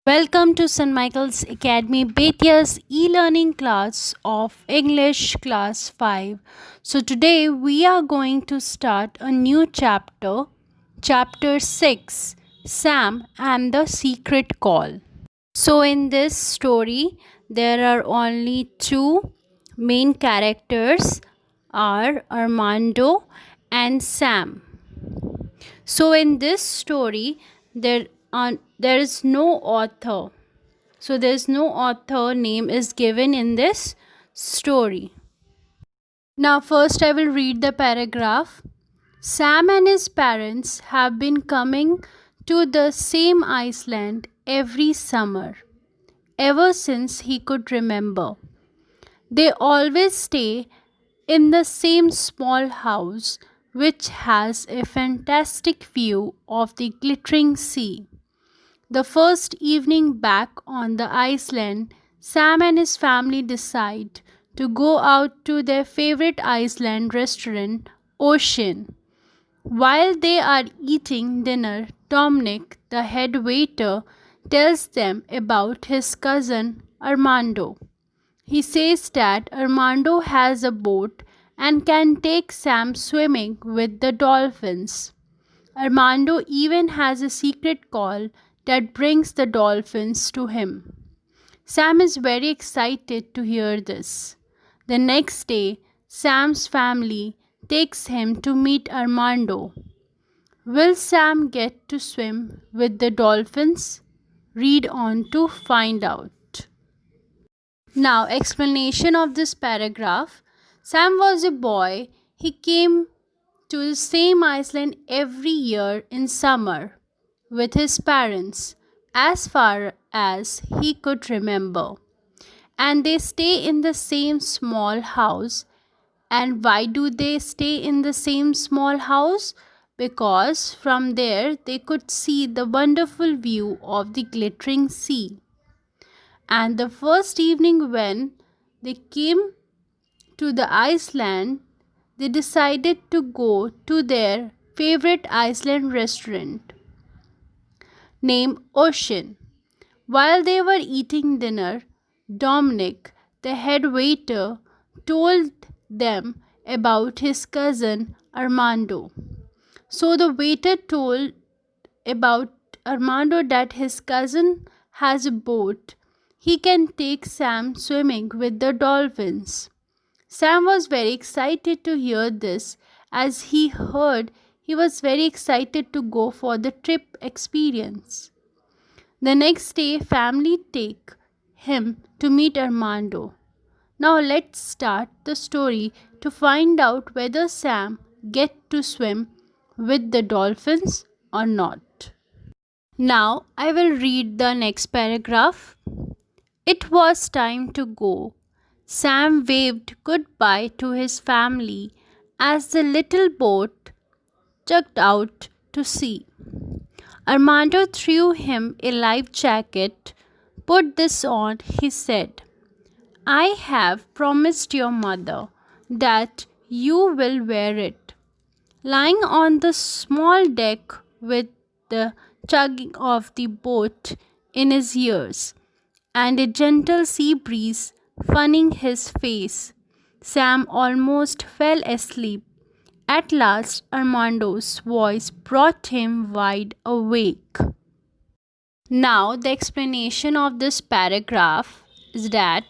Welcome to St. Michael's Academy Betia's e-learning class of English class 5. So today we are going to start a new chapter, chapter 6, Sam and the Secret Call. So in this story there are only two main characters are Armando and Sam. So in this story, there is no author. So there is no author name is given in this story. Now first I will read the paragraph. Sam and his parents have been coming to the same Iceland every summer ever since he could remember. They always stay in the same small house which has a fantastic view of the glittering sea. The first evening back on the island, Sam and his family decide to go out to their favorite Iceland restaurant, Ocean. While they are eating dinner, Dominic, the head waiter, tells them about his cousin Armando. He says that Armando has a boat and can take Sam swimming with the dolphins. Armando even has a secret call that brings the dolphins to him. Sam is very excited to hear this. The next day, Sam's family takes him to meet Armando. Will Sam get to swim with the dolphins? Read on to find out. Now, explanation of this paragraph. Sam was a boy. He came to the same Iceland every year in summer with his parents as far as he could remember. And they stay in the same small house. And why do they stay in the same small house? Because from there they could see the wonderful view of the glittering sea. And the first evening when they came to the Iceland, they decided to go to their favorite Iceland restaurant named Ocean. While they were eating dinner, Dominic, the head waiter, told them about his cousin Armando. So the waiter told about Armando that his cousin has a boat. He can take Sam swimming with the dolphins. Sam was very excited to hear this as he was very excited to go for the trip experience. The next day family take him to meet Armando. Now let's start the story to find out whether Sam get to swim with the dolphins or not. Now I will read the next paragraph. It was time to go. Sam waved goodbye to his family as the little boat tugged out to sea. Armando threw him a life jacket. Put this on, he said. I have promised your mother that you will wear it. Lying on the small deck with the tugging of the boat in his ears and a gentle sea breeze fanning his face, Sam almost fell asleep. At last, Armando's voice brought him wide awake. Now, the explanation of this paragraph is that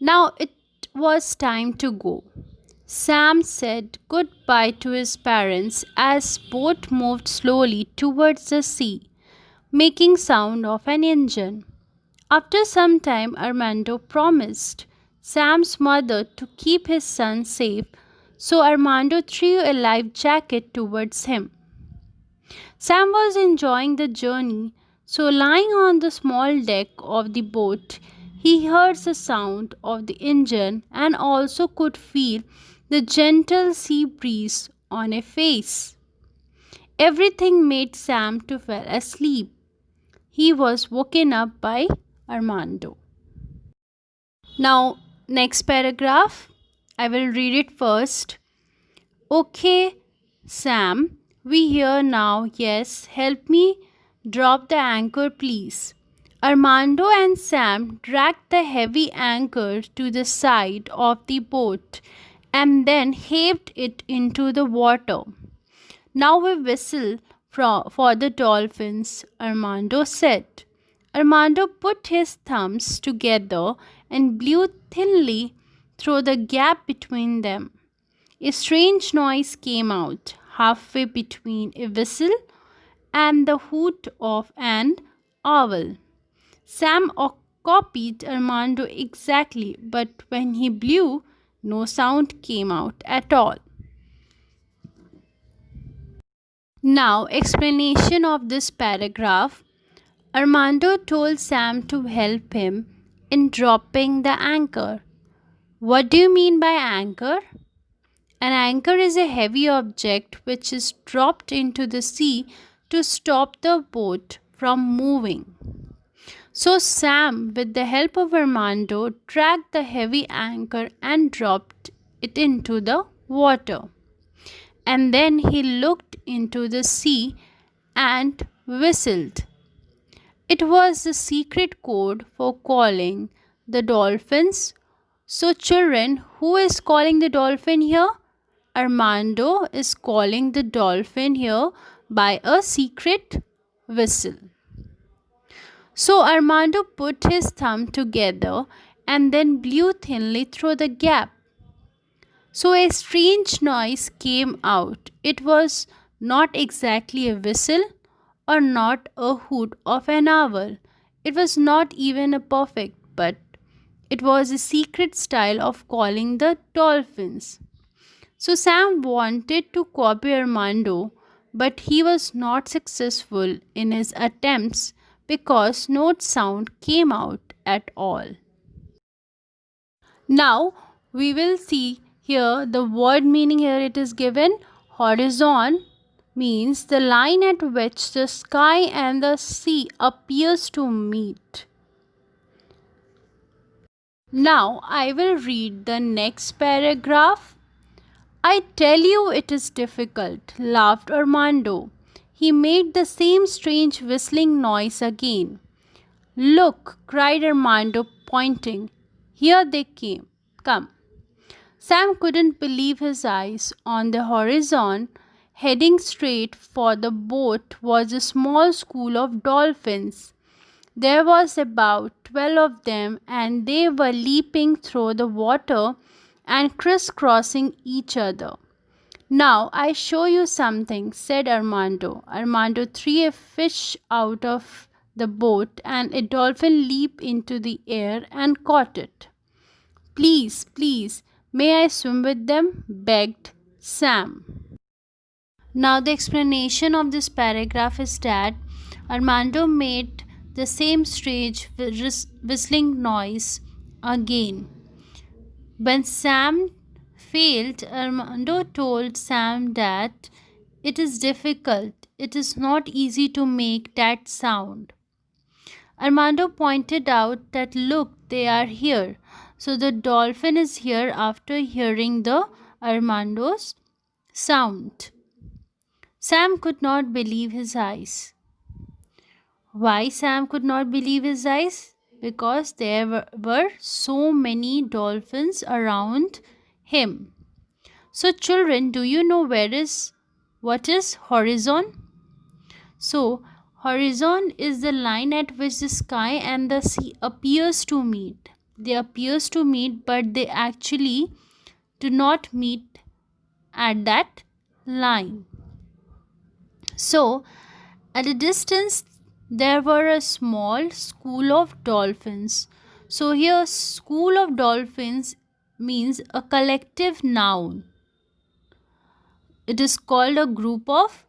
now it was time to go. Sam said goodbye to his parents as boat moved slowly towards the sea, making sound of an engine. After some time, Armando promised Sam's mother to keep his son safe, so Armando threw a life jacket towards him. Sam was enjoying the journey, so lying on the small deck of the boat, he heard the sound of the engine and also could feel the gentle sea breeze on his face. Everything made Sam to fall asleep. He was woken up by Armando. Now, next paragraph, I will read it first. Okay, Sam, we here now. Yes, help me drop the anchor, please. Armando and Sam dragged the heavy anchor to the side of the boat and then heaved it into the water. Now we whistle for the dolphins, Armando said. Armando put his thumbs together and blew thinly through the gap between them. A strange noise came out, halfway between a whistle and the hoot of an owl. Sam copied Armando exactly, but when he blew, no sound came out at all. Now, explanation of this paragraph. Armando told Sam to help him in dropping the anchor. What do you mean by anchor? An anchor is a heavy object which is dropped into the sea to stop the boat from moving. So Sam, with the help of Armando, dragged the heavy anchor and dropped it into the water. And then he looked into the sea and whistled. It was the secret code for calling the dolphins. So, children, who is calling the dolphin here? Armando is calling the dolphin here by a secret whistle. So, Armando put his thumb together and then blew thinly through the gap. So, a strange noise came out. It was not exactly a whistle or not a hoot of an owl. It was not even a perfect, but it was a secret style of calling the dolphins. So Sam wanted to copy Armando, but he was not successful in his attempts because no sound came out at all. Now we will see here the word meaning. Here it is given. Horizon means the line at which the sky and the sea appears to meet. Now I will read the next paragraph. I tell you it is difficult, laughed Armando. He made the same strange whistling noise again. Look, cried Armando, pointing. Here they come. Sam couldn't believe his eyes. On the horizon, heading straight for the boat, was a small school of dolphins. There was about 12 of them, and they were leaping through the water and crisscrossing each other. Now I show you something, said Armando. Armando threw a fish out of the boat, and a dolphin leaped into the air and caught it. Please, please, may I swim with them? Begged Sam. Now, the explanation of this paragraph is that Armando made the same strange whistling noise again. When Sam failed, Armando told Sam that it is difficult, it is not easy to make that sound. Armando pointed out that look, they are here. So the dolphin is here after hearing the Armando's sound. Sam could not believe his eyes. Why Sam could not believe his eyes? Because there were so many dolphins around him. So children, do you know what is horizon? So horizon is the line at which the sky and the sea appears to meet. They appears to meet, but they actually do not meet at that line. So at a distance there were a small school of dolphins. So here school of dolphins means a collective noun. It is called a group of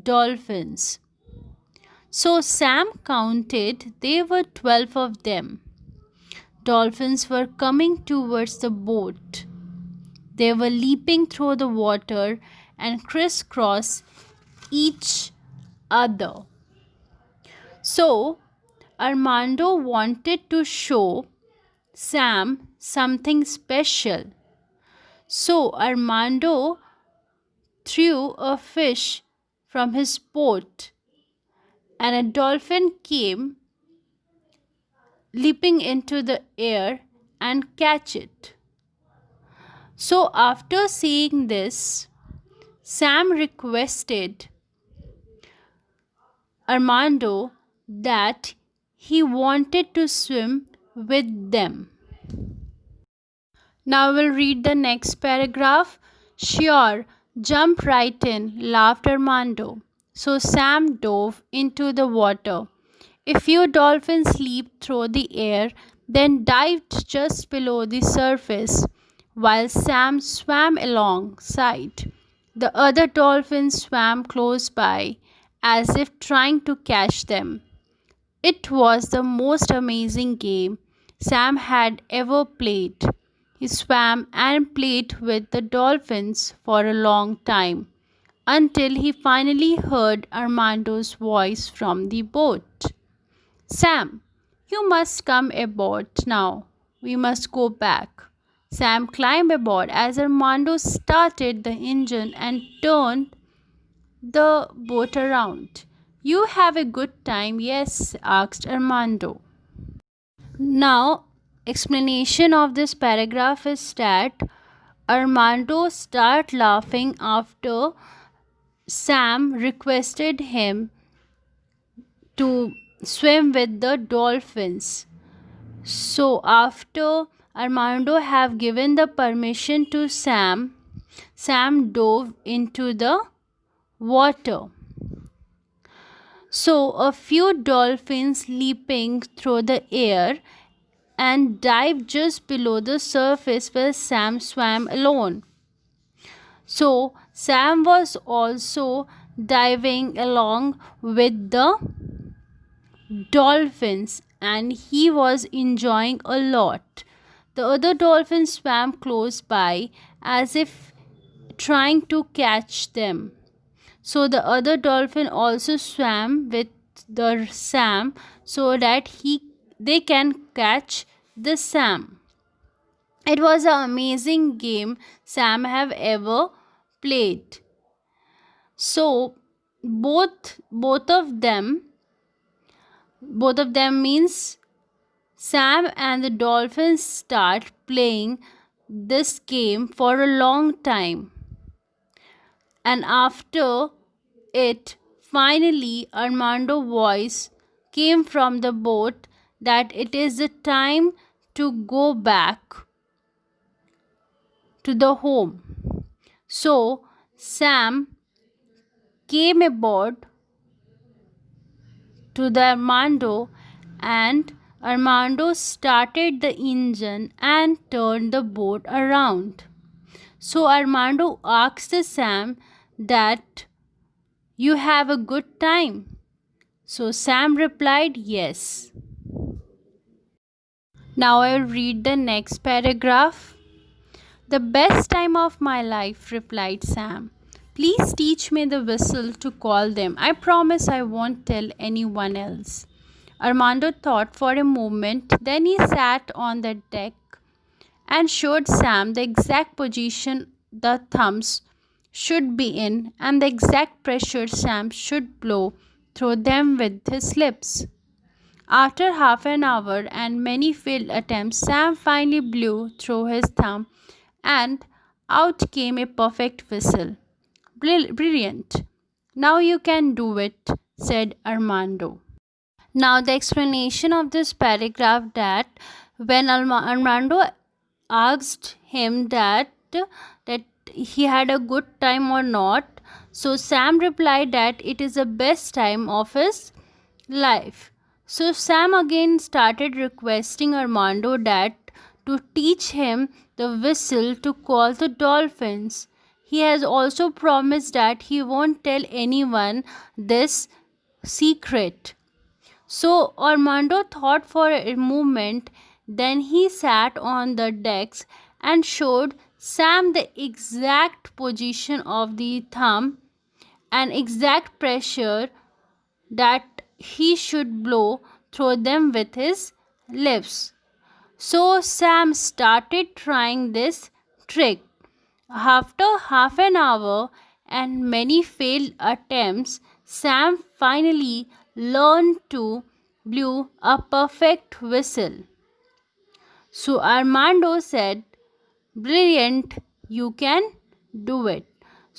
dolphins. So Sam counted, there were 12 of them. Dolphins were coming towards the boat. They were leaping through the water and crisscross each other. So Armando wanted to show Sam something special. So Armando threw a fish from his boat, and a dolphin came leaping into the air and catch it. So, after seeing this, Sam requested Armando that he wanted to swim with them. Now we'll read the next paragraph. Sure, jump right in, laughed Armando. So Sam dove into the water. A few dolphins leaped through the air, then dived just below the surface, while Sam swam alongside. The other dolphins swam close by, as if trying to catch them. It was the most amazing game Sam had ever played. He swam and played with the dolphins for a long time until he finally heard Armando's voice from the boat. Sam, you must come aboard now. We must go back. Sam climbed aboard as Armando started the engine and turned the boat around. You have a good time, yes? Asked Armando. Now, explanation of this paragraph is that Armando started laughing after Sam requested him to swim with the dolphins. So after Armando have given the permission to Sam, Sam dove into the water. So a few dolphins leaping through the air and dived just below the surface where Sam swam alone. So Sam was also diving along with the dolphins and he was enjoying a lot. The other dolphins swam close by as if trying to catch them. So the other dolphin also swam with the Sam so that they can catch the Sam. It was an amazing game Sam have ever played. So both of them means Sam and the dolphins start playing this game for a long time. And after it, finally Armando's voice came from the boat that it is the time to go back to the home. So Sam came aboard to the Armando and Armando started the engine and turned the boat around. So Armando asked Sam that you have a good time. So Sam replied yes. Now I will read the next paragraph. The best time of my life, replied Sam. Please teach me the whistle to call them. I promise I won't tell anyone else. Armando thought for a moment, then he sat on the deck and showed Sam the exact position the thumbs should be in and the exact pressure Sam should blow through them with his lips. After half an hour and many failed attempts, Sam finally blew through his thumb and out came a perfect whistle. Brilliant. Now you can do it, said Armando. Now the explanation of this paragraph that when Armando asked him that he had a good time or not, so Sam replied that it is the best time of his life. So Sam again started requesting Armando that to teach him the whistle to call the dolphins. He has also promised that he won't tell anyone this secret. So Armando thought for a moment, then he sat on the decks and showed Sam the exact position of the thumb and exact pressure that he should blow through them with his lips. So Sam started trying this trick. After half an hour and many failed attempts, Sam finally learned to blew a perfect whistle. So Armando said, "Brilliant, you can do it."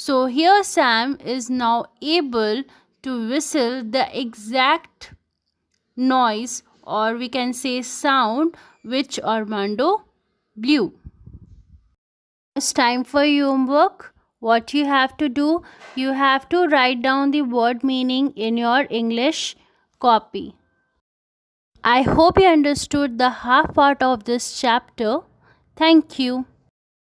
So here Sam is now able to whistle the exact noise, or we can say sound, which Armando blew. It's time for your homework. What you have to do, you have to write down the word meaning in your English copy. I hope you understood the half part of this chapter. Thank you.